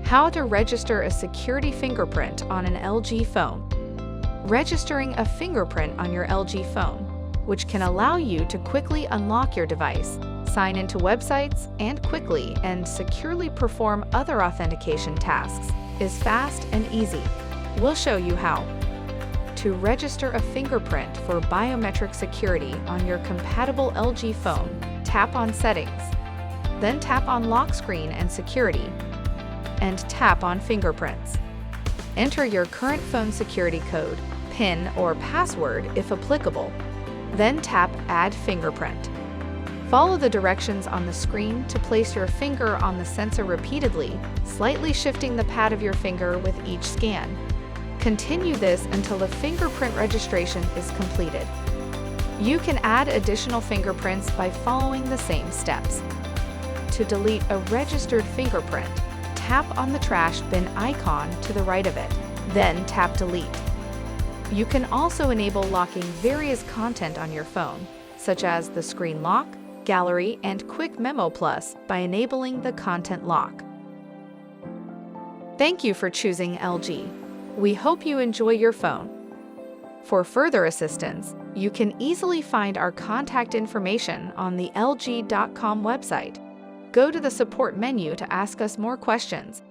How to register a security fingerprint on an LG phone. Registering a fingerprint on your LG phone, which can allow you to quickly unlock your device, sign into websites, and quickly and securely perform other authentication tasks, is fast and easy. We'll show you how. To register a fingerprint for biometric security on your compatible LG phone, tap on Settings, then tap on Lock Screen and Security, and tap on Fingerprints. Enter your current phone security code, PIN, or password if applicable. Then tap Add Fingerprint. Follow the directions on the screen to place your finger on the sensor repeatedly, slightly shifting the pad of your finger with each scan. Continue this until the fingerprint registration is completed. You can add additional fingerprints by following the same steps. To delete a registered fingerprint, tap on the trash bin icon to the right of it, then tap Delete. You can also enable locking various content on your phone, such as the Screen Lock, Gallery, and Quick Memo Plus by enabling the Content Lock. Thank you for choosing LG. We hope you enjoy your phone. For further assistance, you can easily find our contact information on the LG.com website. Go to the support menu to ask us more questions.